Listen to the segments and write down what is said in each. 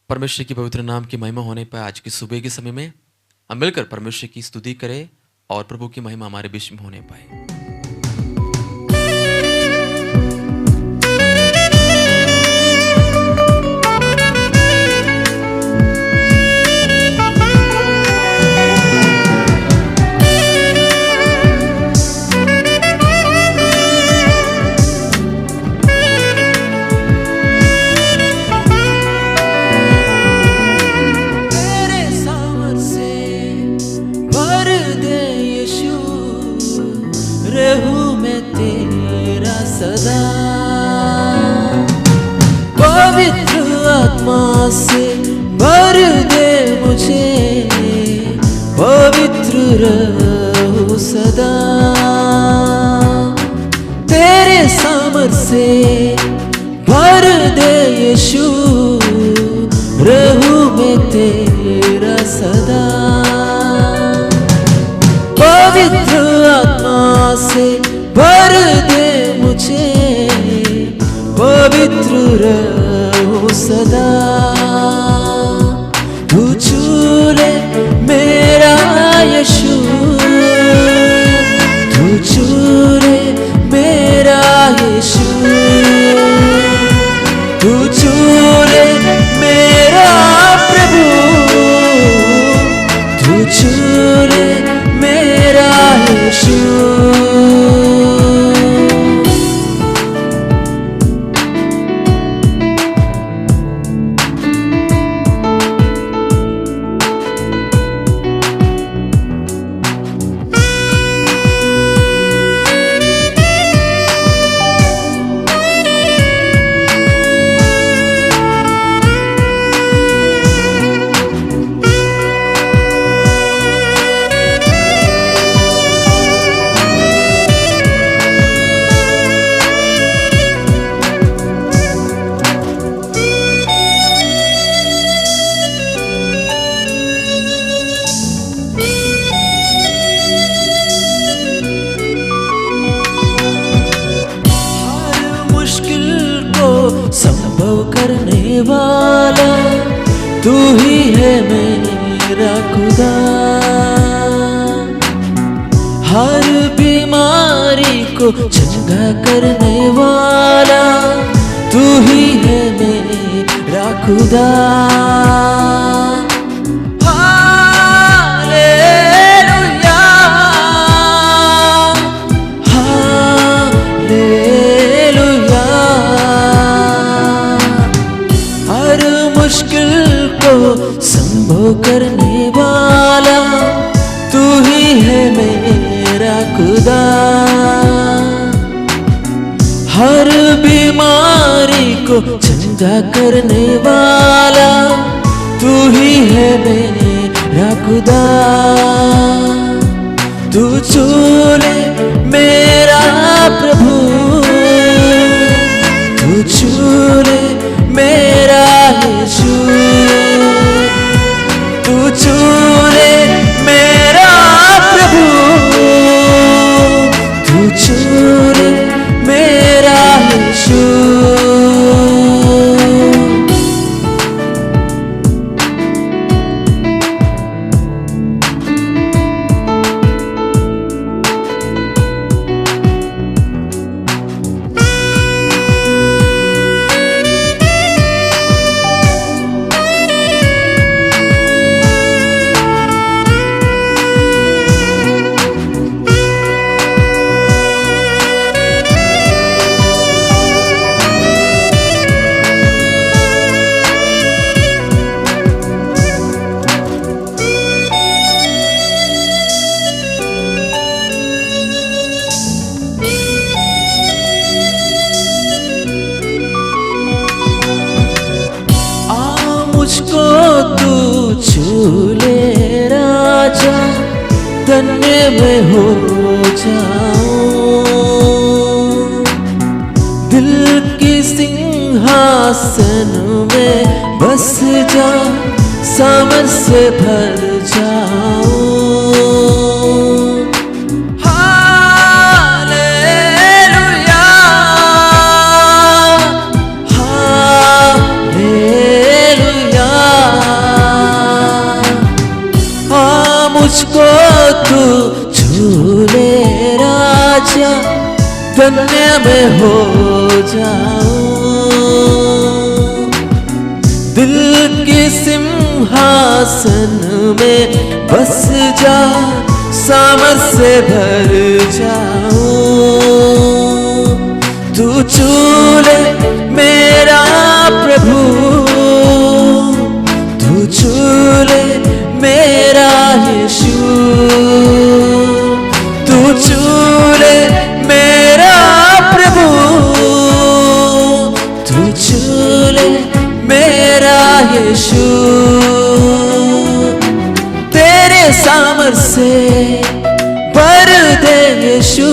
परमेश्वर की पवित्र नाम की महिमा होने पर आज की सुबह के समय में हम मिलकर परमेश्वर की स्तुति करें और प्रभु की महिमा हमारे बीच में होने पाए। सदा पवित्र आत्मा से भर दे मुझे, पवित्र रहूं सदा तेरे सामर्थ से भर दे यीशु, रहूं मैं तेरा सदा। पवित्र आत्मा से भर दे मुझे, पवित्र रहूं सदा। तू छू ले मेरा यीशु, तू छू ले मेरा यीशु, तू छू ले मेरा प्रभु, तू छू ले मेरा यीशु। संभव करने वाला तू ही है मेरा खुदा, हर बीमारी को चंगा करने वाला तू ही है मेरा खुदा। मुश्किल को संभव करने वाला तू ही है मेरा खुदा, हर बीमारी को चंगा करने वाला तू ही है मेरा खुदा। तू छू ले मेरा प्रभु, तू छू ले मेरा यीशु, तू छू ले मेरा प्रभु, तू छू ले मेरा यीशु। मुझको तू छू ले राजा, धन्य मैं हो जाऊं, दिल की सिंहासन में बस जा, सामर्थ से भर जाऊं। हालेलुया, हालेलुया, धन्य मैं हो जाऊं, दिल के सिंहासन में बस जा, सामर्थ से भर जाऊं। तू चूले मेरा प्रभु, तू चूले मेरा यीशु, तू चूले मेरा प्रभु, तू चूले मेरा यीशु। तेरे सामर्थ से भर दे यीशु,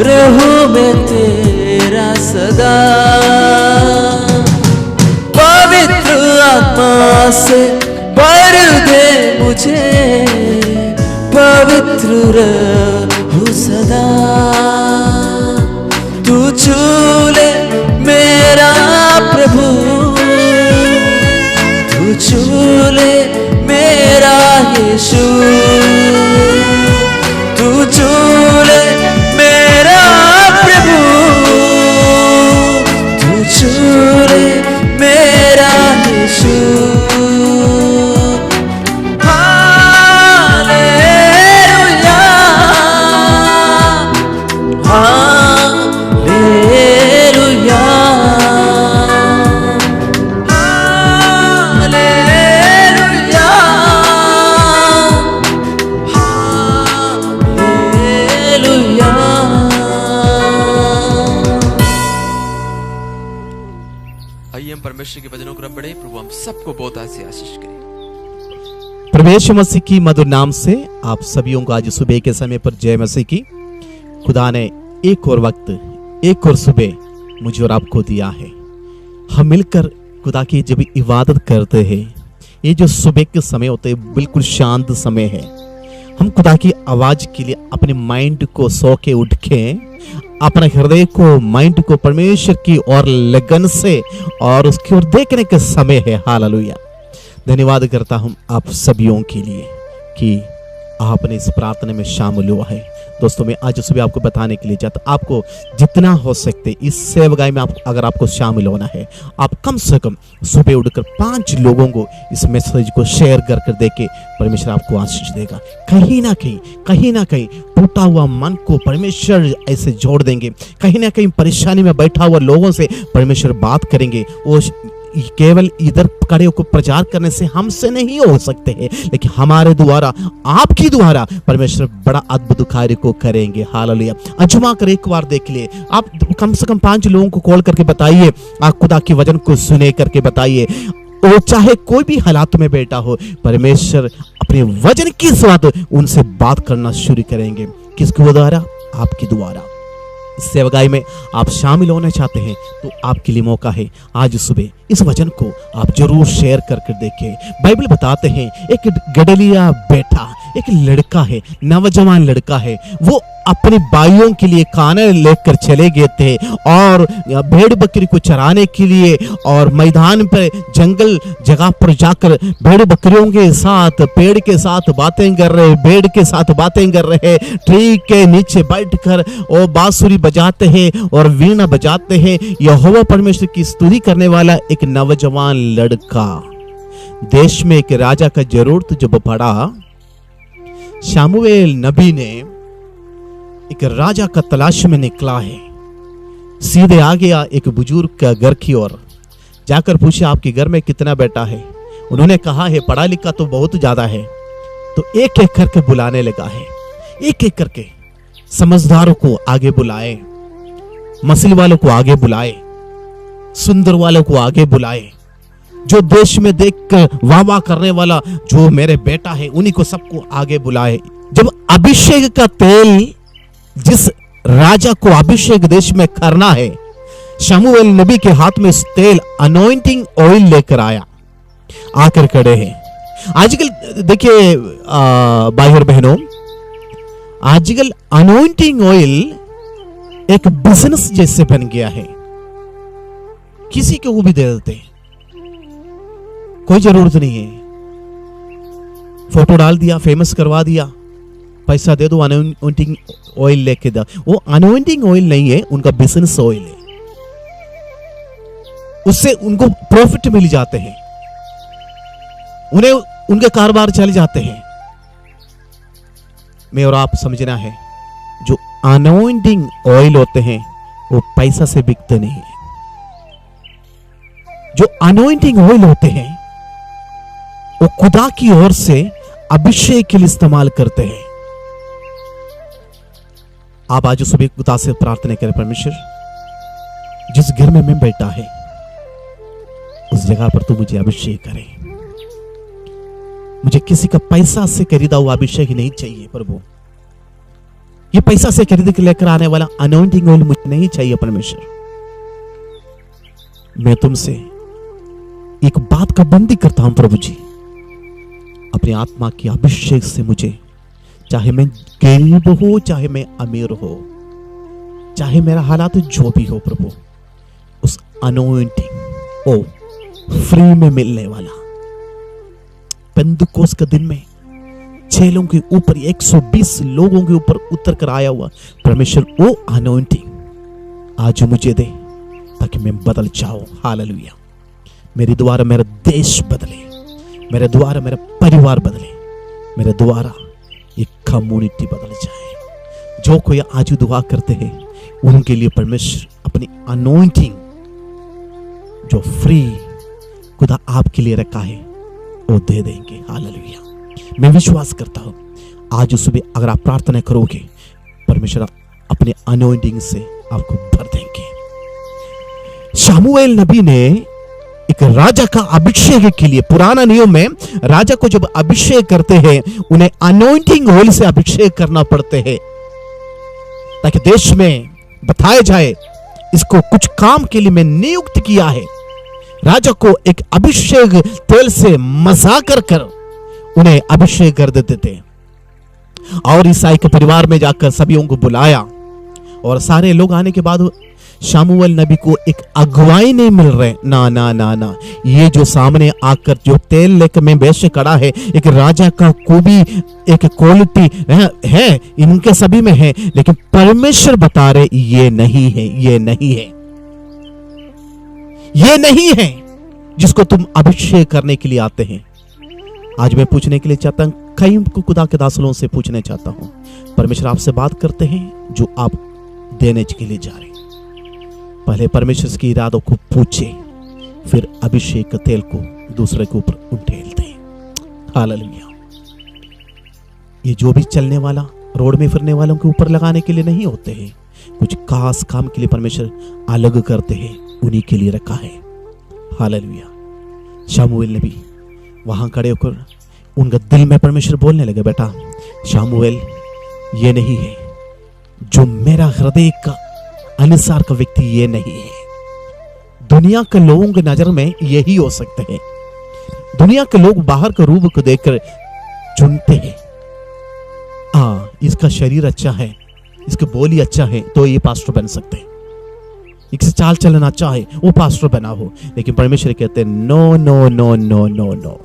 रहूं मैं तेरा सदा। पवित्र आत्मा से भर दे मुझे, पवित्र रहूं सदा। तू चूले मेरा प्रभु, तू चूले मेरा यीशु, तू चूले मेरा प्रभु, तू चूले मेरा Yeshu. Hallelujah, hallelujah, hallelujah, hallelujah. आइए हम परमेश्वर के वचनों को बढ़े। प्रभु हम सबको बहुत ऐसी आशीष करे। प्रभु यीशु मसीह की मधुर नाम से आप सभी को आज सुबह के समय पर जय मसीह की। खुदा ने एक और वक्त, एक और सुबह मुझे और आपको दिया है। हम मिलकर खुदा की जब इबादत करते हैं, ये जो सुबह के समय होते हैं बिल्कुल शांत समय है। हम खुदा की आवाज के लिए अपने माइंड को सो के उठ के, अपने हृदय को, माइंड को परमेश्वर की ओर लगन से और उसकी ओर देखने के समय है। हालेलुया। धन्यवाद करता हूं आप सभियों के लिए कि आपने इस प्रार्थना में शामिल हुआ है। दोस्तों मैं आज सुबह आपको बताने के लिए चाहता, आपको जितना हो सकते इस सेवगाई में अगर आपको शामिल होना है, आप कम से कम सुबह उठकर 5 लोगों को इस मैसेज को शेयर कर देके परमेश्वर आपको आशीष देगा। कहीं ना कहीं टूटा हुआ मन को परमेश्वर ऐसे जोड़ देंगे। कहीं ना कहीं परेशानी में बैठा हुआ लोगों से परमेश्वर बात करेंगे। वो केवल इधर खड़े होकर प्रचार करने से हमसे नहीं हो सकते हैं, लेकिन हमारे द्वारा, आपकी द्वारा परमेश्वर बड़ा अद्भुत कार्य को करेंगे। हालेलुया। अजमा कर एक बार देख लिए। आप कम से कम 5 लोगों को कॉल करके बताइए, आप खुदा के वचन को सुने करके बताइए। वो चाहे कोई भी हालात में बैठा हो, परमेश्वर अपने वचन की साथ उनसे बात करना शुरू करेंगे। किसके द्वारा? आपके द्वारा। सेवगाई में आप शामिल होना चाहते हैं तो आपके लिए मौका है। आज सुबह इस वचन को आप जरूर शेयर करके देखें। बाइबल बताते हैं एक गडलिया बेटा, एक लड़का है, नौजवान लड़का है, वो अपने भाइयों के लिए खाना लेकर चले गए थे और भेड़ बकरी को चराने के लिए, और मैदान पर जंगल जगह पर जाकर भेड़ बकरियों के साथ, पेड़ के साथ बातें कर रहे, भेड़ के साथ बातें कर रहे, ट्री के नीचे बैठकर वो बांसुरी बजाते हैं और वीणा बजाते हैं। यहोवा परमेश्वर की स्तुति करने वाला एक नौजवान लड़का। देश में एक राजा का जरूरत जब पड़ा, शमूएल नबी ने एक राजा का तलाश में निकला है। सीधे आ गया एक बुजुर्ग का घर की ओर, जाकर पूछा आपके घर में कितना बेटा है। उन्होंने कहा है पढ़ा लिखा तो बहुत ज्यादा है। तो एक एक करके बुलाने लगा है, एक एक करके समझदारों को आगे बुलाए, मसीह वालों को आगे बुलाए, सुंदर वालों को आगे बुलाए, जो देश में देखकर वाह वाह करने वाला जो मेरे बेटा है उन्हीं को सबको आगे बुलाए। जब अभिषेक का तेल जिस राजा को अभिषेक देश में करना है, शमूएल नबी के हाथ में तेल अनॉइंटिंग ऑयल लेकर आया, आकर खड़े हैं। आजकल देखिए भाई और बहनों, आजकल अनॉइंटिंग ऑयल एक बिजनेस जैसे बन गया है। किसी को वो भी दे देते हैं, कोई जरूरत नहीं है। फोटो डाल दिया, फेमस करवा दिया, पैसा दे दो, अनोइंटिंग ऑयल लेके दो। वो अनोइंटिंग ऑयल नहीं है, उनका बिजनेस ऑयल है, उससे उनको प्रॉफिट मिल जाते हैं, उन्हें उनके कारोबार चल जाते हैं। मैं और आप समझना है, जो अनोइंटिंग ऑयल होते हैं वो पैसा से बिकते नहीं है। जो अनोइंटिंग ऑयल होते हैं वो खुदा की ओर से अभिषेक के लिए इस्तेमाल करते हैं। आप आज सुबह खुदा से प्रार्थना करें, परमेश्वर जिस घर में मैं बैठा है उस जगह पर तू मुझे अभिषेक करे। मुझे किसी का पैसा से खरीदा हुआ अभिषेक नहीं चाहिए प्रभु। ये पैसा से खरीद के लेकर आने वाला अनॉइंटिंग ऑयल मुझे नहीं चाहिए परमेश्वर। मैं तुमसे एक बात का बंदी करता हूं प्रभु जी, अपनी आत्मा की अभिषेक से मुझे, चाहे मैं गरीब हो चाहे मैं अमीर हो, चाहे मेरा हालात जो भी हो प्रभु, उस अनॉइंटिंग ओ फ्री में मिलने वाला, पेंतुकोस के दिन में चेलों के ऊपर 120 लोगों के ऊपर उतर कर आया हुआ परमेश्वर, वो अनॉइंटिंग आज मुझे दे ताकि मैं बदल जाऊं। हालेलुया। मेरे द्वारा मेरा देश बदले, मेरे द्वारा मेरा परिवार बदले, मेरे द्वारा ये कम्युनिटी बदल जाए। जो कोई आज दुआ करते हैं उनके लिए परमेश्वर अपनी अनॉइंटिंग जो फ्री खुदा आपके लिए रखा है वो दे देंगे। हालेलुया। मैं विश्वास करता हूं आज सुबह अगर आप प्रार्थना करोगे परमेश्वर अपने अनॉइंटिंग से आपको भर देंगे। शमूएल नबी ने एक राजा का अभिषेक के लिए, पुराना नियम में राजा को जब अभिषेक करते हैं उन्हें अनॉइंटिंग ऑयल से अभिषेक करना पड़ते हैं ताकि देश में बताया जाए इसको कुछ काम के लिए मैं नियुक्त किया है। राजा को एक अभिषेक तेल से मजा कर उन्हें अभिषेक कर देते थे। और ईसाई के परिवार में जाकर सभी को बुलाया और सारे लोग आने के बाद शमूएल नबी को एक अगुवाई नहीं मिल रहे। ना ना ना ना, ये जो सामने आकर जो तेल लेकर मैं बेश खड़ा है, एक राजा का खूबी एक क्वालिटी है इनके सभी में है, लेकिन परमेश्वर बता रहे ये नहीं है, ये नहीं है, ये नहीं है जिसको तुम अभिषेक करने के लिए आते हैं। आज मैं पूछने के लिए चाहता हूं, कई को खुदा के दासों से पूछने चाहता हूं, परमेश्वर आपसे बात करते हैं जो आप देने के लिए जा रहे हैं। पहले परमेश्वर की इरादों को पूछे, फिर अभिषेक तेल को दूसरे के ऊपर उठेलते हैं। हालेलुया। ये जो भी चलने वाला रोड में फिरने वालों के ऊपर लगाने के लिए नहीं होते हैं, कुछ खास काम के लिए परमेश्वर अलग करते हैं, उन्हीं के लिए रखा है। हालेलुया। शमूएल नबी वहां खड़े होकर उनका दिल में परमेश्वर बोलने लगे, बेटा शमूएल ये नहीं है जो मेरा हृदय का अनुसार का व्यक्ति, ये नहीं है। दुनिया के लोगों की नजर में यही हो सकते हैं। दुनिया के लोग बाहर के रूप को देखकर चुनते हैं, इसका शरीर अच्छा है, इसके बोली अच्छा है तो ये पास्टर बन सकते हैं, इससे चाल चलन अच्छा है वो पास्टर बना हो। लेकिन परमेश्वर कहते हैं no no no no no no,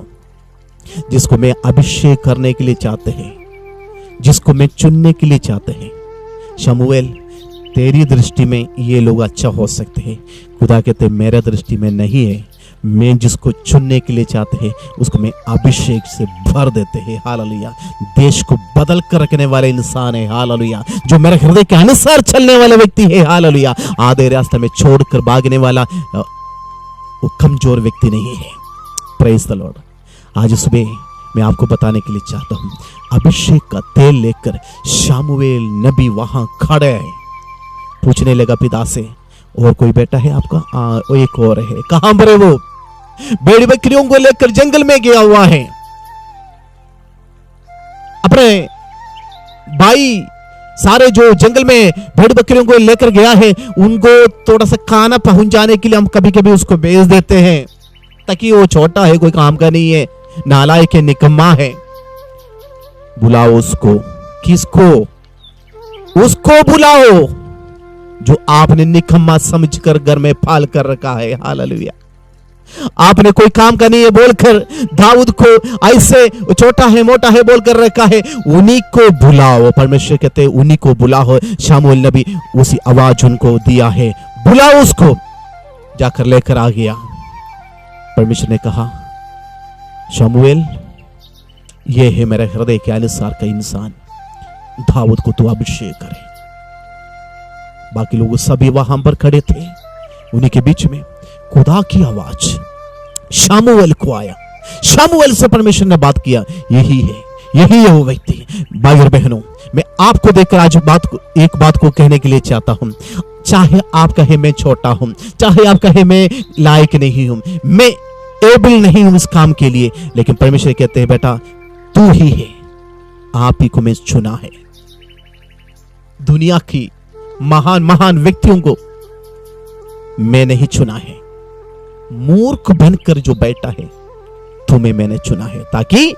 जिसको मैं अभिषेक करने के लिए चाहते हैं, जिसको मैं चुनने के लिए चाहते हैं, शमूएल तेरी दृष्टि में ये लोग अच्छा हो सकते हैं, खुदा कहते मेरे दृष्टि में नहीं है। मैं जिसको चुनने के लिए चाहते हैं उसको मैं अभिषेक से भर देते हैं। हालेलुया। देश को बदल कर रखने वाले इंसान है। हालेलुया। जो मेरे हृदय के अनुसार चलने वाला व्यक्ति है। हालेलुया। आधे रास्ते में छोड़कर भागने वाला वो कमजोर व्यक्ति नहीं है। Praise the Lord. आज सुबह मैं आपको बताने के लिए चाहता हूं, अभिषेक का तेल लेकर शमूएल नबी वहां खड़े हैं। पूछने लगा पिता से, और कोई बेटा है आपका? वो एक और है। कहां पर है वो? भेड़ बकरियों को लेकर जंगल में गया हुआ है। अपने भाई सारे जो जंगल में भेड़ बकरियों को लेकर गया है उनको थोड़ा सा खाना पहुंचाने के लिए हम कभी कभी उसको भेज देते हैं, ताकि वो छोटा है, कोई काम का नहीं है, नालायक है, निकम्मा है। बुलाओ उसको। किसको? उसको बुलाओ जो आपने निकम्मा समझकर घर में पाल कर रखा है। हालेलुया। आपने कोई काम का नहीं है बोलकर दाऊद को ऐसे छोटा है मोटा है बोलकर रखा है। उन्हीं को बुलाओ, परमेश्वर कहते हैं उन्हीं को बुलाओ। शमूएल नबी उसी आवाज उनको दिया है, बुलाओ उसको। जाकर लेकर आ गया। परमेश्वर ने कहा, शमूएल ये है मेरे हृदय के अनुसार का इंसान, दाऊद को तू अभिषेक करे। बाकी लोग सभी वहां पर खड़े थे। उन्हीं के बीच में खुदा की आवाज शमूएल को आया। शमूएल से परमेश्वर ने बात किया, यही है वो व्यक्ति। भाई और बहनों, मैं आपको देखकर आज एक बात को कहने के लिए चाहता हूं। चाहे आप कहे मैं छोटा हूं, चाहे आप कहे मैं लायक नहीं हूं, मैं एबल नहीं हूं इस काम के लिए, लेकिन परमेश्वर कहते हैं बेटा तू ही है, आप ही को मैं चुना है। दुनिया की महान महान व्यक्तियों को मैंने ही चुना है। मूर्ख बनकर जो बैठा है तुम्हें मैंने चुना है, ताकि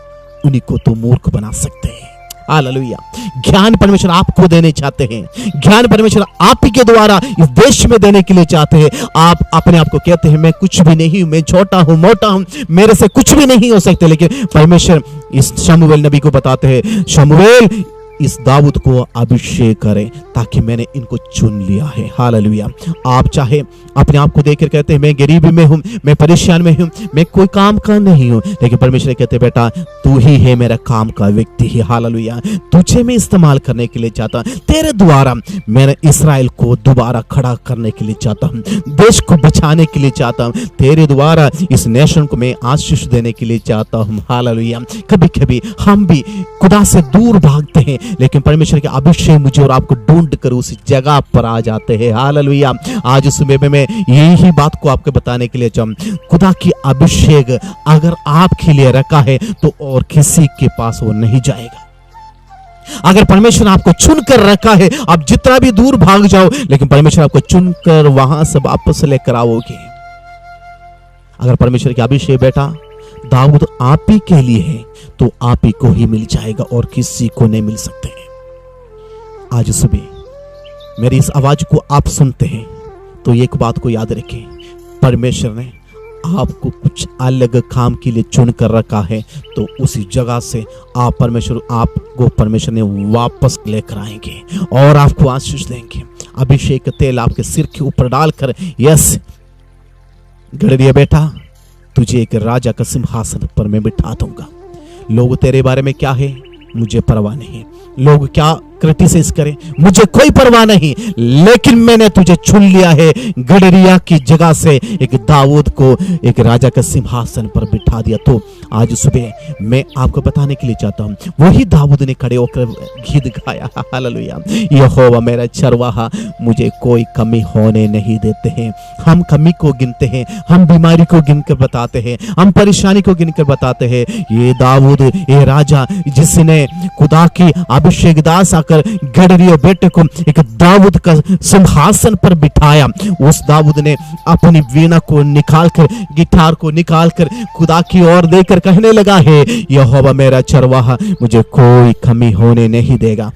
उन्हीं को तो मूर्ख बना सकते हैं। हालेलुया। ज्ञान परमेश्वर आपको देने चाहते हैं। ज्ञान परमेश्वर आप ही के द्वारा इस देश में देने के लिए चाहते हैं। आप अपने आप को कहते हैं मैं कुछ भी नहीं हूं, मैं छोटा हूं, मोटा हूं, मेरे से कुछ भी नहीं हो सकते, लेकिन परमेश्वर इस शमूएल नबी को बताते हैं, शमूएल इस दाऊद को अभिषेक करें, ताकि मैंने इनको चुन लिया है। हालेलुया। आप चाहे अपने आप को देखकर कहते हैं मैं गरीबी में हूं, मैं परेशान में हूं, मैं कोई काम का नहीं हूं, लेकिन परमेश्वर कहते हैं बेटा तू ही है मेरा काम का व्यक्ति ही। हालेलुया। तुझे मैं इस्तेमाल करने के लिए चाहता हूं, तेरे द्वारा मैंने इस्राएल को दोबारा खड़ा करने के लिए चाहता हूं, देश को बचाने के लिए चाहता हूं, तेरे द्वारा इस नेशन को मैं आशीष देने के लिए चाहता हूं। हालेलुया। कभी कभी हम भी खुदा से दूर भागते हैं, लेकिन परमेश्वर के अभिषेक मुझे और आपको ढूंढ कर उसी जगह पर आ जाते हैं। हालेलुया। आज सुबह में मैं यही बात को आपको बताने के लिए चाहूं, खुदा की अभिषेक अगर आपके लिए रखा है तो और किसी के पास वो नहीं जाएगा। अगर परमेश्वर आपको चुनकर रखा है, आप जितना भी दूर भाग जाओ, लेकिन परमेश्वर आपको चुनकर वहां से वापस लेकर आओगे। अगर परमेश्वर के अभिषेक बेटा दाऊद आप ही के लिए है, तो आप ही को ही मिल जाएगा और किसी को नहीं मिल सकते हैं। आज सुबह मेरी इस आवाज को आप सुनते हैं तो एक बात को याद रखें, परमेश्वर ने आपको कुछ अलग काम के लिए चुन कर रखा है, तो उसी जगह से आपको परमेश्वर ने वापस लेकर आएंगे और आपको आशीष देंगे। अभिषेक का तेल आपके सिर के ऊपर डालकर, यस गड़रिया बेटा तुझे एक राजा का सिंहासन पर मैं बिठा दूंगा। लोग तेरे बारे में क्या है मुझे परवाह नहीं, लोग क्या क्रिटिसाइज करें मुझे कोई परवाह नहीं, लेकिन मैंने तुझे चुन लिया है। गडरिया की जगह से एक दाऊद को एक राजा का सिंहासन पर बिठा दिया। तो आज सुबह मैं आपको बताने के लिए चाहता हूं, वही दाऊद ने खड़े होकर गीत गाया, हालेलुया। यहोवा मेरा चरवाहा, मुझे कोई कमी होने नहीं देते हैं। हम कमी को गिनते हैं, हम बीमारी को गिनकर बताते हैं, हम परेशानी को गिनकर बताते हैं। ये दाऊद, ये राजा जिसने खुदा की अभिषेक दास आकर गडरिया बेटे को एक दाऊद का सिंहासन पर बिठाया, उस दाऊद ने अपनी वीणा को निकालकर, गिटार को निकालकर खुदा की ओर देकर कहने लगा है, यहोवा मेरा चरवाहा, मुझे कोई कमी होने नहीं देगा।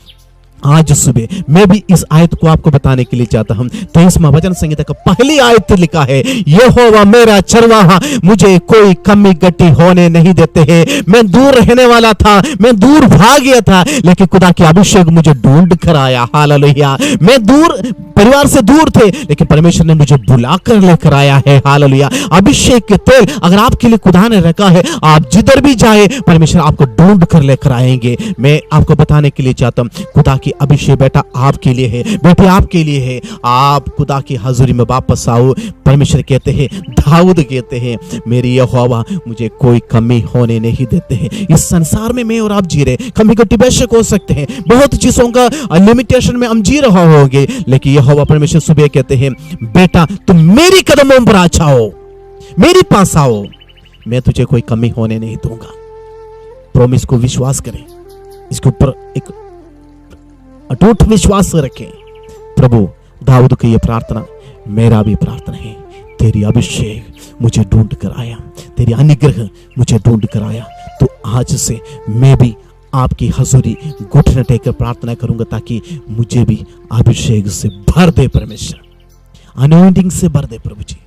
आज सुबह मैं भी इस आयत को आपको बताने के लिए चाहता हूं। 23वां भजन संहिता का पहली आयत लिखा है, यहोवा मेरा चरवाहा, मुझे कोई कमी गटी होने नहीं देते हैं। मैं दूर रहने वाला था, मैं दूर भाग गया था, लेकिन खुदा के अभिषेक मुझे ढूंढ कर आया। हालेलुया। मैं दूर, परिवार से दूर थे, लेकिन परमेश्वर ने मुझे बुलाकर लेकर आया है। हालेलुया। अभिषेक के तेल अगर आपके लिए खुदा ने रखा है, आप जिधर भी जाए परमेश्वर आपको ढूंढ कर लेकर आएंगे। मैं आपको बताने के लिए चाहता हूं, खुदा की अभिषेक बेटा आपके लिए है, बेटे आपके लिए है। आप खुदा की हजूरी में वापस आओ। परमेश्वर कहते हैं, दाऊद कहते हैं, मेरी यहोवा मुझे कोई कमी होने नहीं देते हैं। इस संसार में मैं और आप जी रहे, कमी गट्टी बेशक हो सकते हैं, बहुत चीजों का लिमिटेशन में हम जी रहा होंगे, लेकिन यहोवा परमेश्वर सुबह कहते हैं, बेटा तुम मेरी कदमों पर आ जाओ, मेरे पास आओ, मैं तुझे कोई कमी होने नहीं दूंगा। प्रॉमिस को विश्वास करें, इसके ऊपर एक अटूट विश्वास रखें। प्रभु दाऊद की यह प्रार्थना मेरा भी प्रार्थना है, तेरी अभिषेक मुझे ढूंढ कर आया, तेरी अनुग्रह मुझे ढूंढ कर आया। तो आज से मैं भी आपकी हजूरी घुटने टेकर प्रार्थना करूंगा, ताकि मुझे भी अभिषेक से भर दे परमेश्वर, अनॉइंटिंग से भर दे प्रभु जी।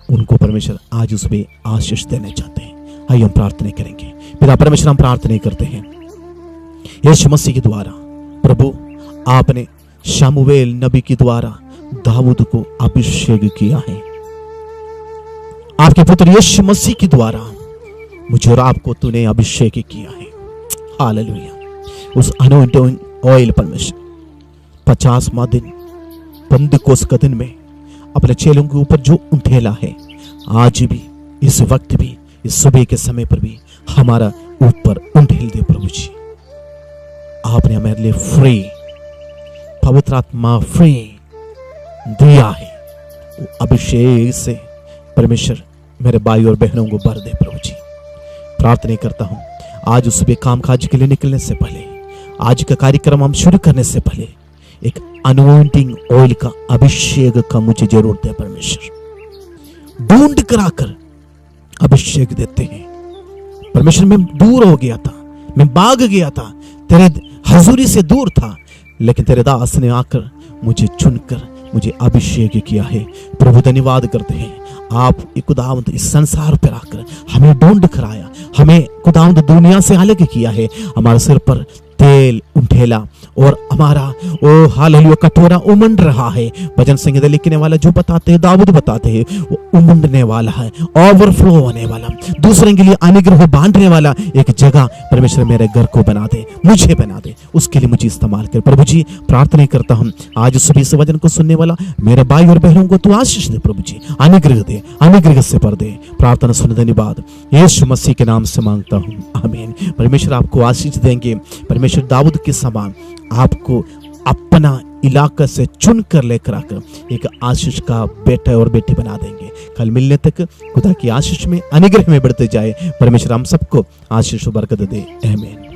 उनको परमेश्वर आज सुबह आशीष देना चाहते हैं। आइए हम प्रार्थना करेंगे। पिता परमेश्वर, हम प्रार्थना करते हैं यीशु मसीह के द्वारा प्रभु आपने शमूएल नबी के द्वारा दाऊद को अभिषेक किया है। आपके पुत्र यीशु मसीह के द्वारा मुझे और आपको तूने अभिषेक किया है। हालेलुया। उस अनॉइंटिंग ऑयल परमेश्वर 50वां दिन पेंतिकोस्त का दिन में अपने चेलों के ऊपर जो उंडेला है, आज भी इस वक्त भी इस सुबह के समय पर भी हमारा ऊपर उंडेल दे प्रभु जी। आपने हमारे लिए फ्री पवित्र आत्मा फ्री दिया है। वो अभिषेक से परमेश्वर मेरे भाई और बहनों को भर दे प्रभु जी। प्रार्थना करता हूं आज सुबह कामकाज के लिए निकलने से पहले, आज का कार्यक्रम हम शुरू करने से पहले एक अनॉइंटिंग ऑयल का अभिषेक का मुझे जरूरत है परमेश्वर। ढूंढ कर आकर अभिषेक देते हैं परमेश्वर। मैं दूर हो गया था, मैं भाग गया था, तेरे हजूरी से दूर था, लेकिन तेरे दास ने आकर मुझे चुनकर मुझे अभिषेक किया है। प्रभु धन्यवाद करते हैं। आप खुदावंद इस संसार पर आकर हमें ढूंढ कर आया, हमें खुदावंद दुनिया से अलग किया है। हमारे सिर पर तेल उंडेला और हमारा ओ हालेलुया कटोरा उमंड रहा है। भजन संगीत लिखने वाला जो बताते हैं, दाऊद बताते हैं, वो उमंडने वाला है, ओवरफ्लो होने वाला, दूसरे के लिए अनुग्रह बांटने वाला एक जगह परमेश्वर मेरे घर को बना दे, मुझे बना दे, उसके लिए मुझे इस्तेमाल कर प्रभु जी। प्रार्थना करता हूं आज सुबह इस वचन को सुनने वाला मेरे भाई और बहनों को तू आशीष दे प्रभु जी, अनुग्रह दे, अनुग्रह से भर दे। प्रार्थना सुन धन्यवाद यीशु मसीह के नाम से मांगता हूं, आमीन। परमेश्वर आपको आशीष देंगे। परमेश्वर दाऊद के समान आपको अपना इलाका से चुन कर लेकर आकर एक आशीष का बेटा और बेटी बना देंगे। कल मिलने तक खुदा की आशीष में अनुग्रह में बढ़ते जाए। परमेश्वर हम सबको आशीष और बरकत दे, आमीन।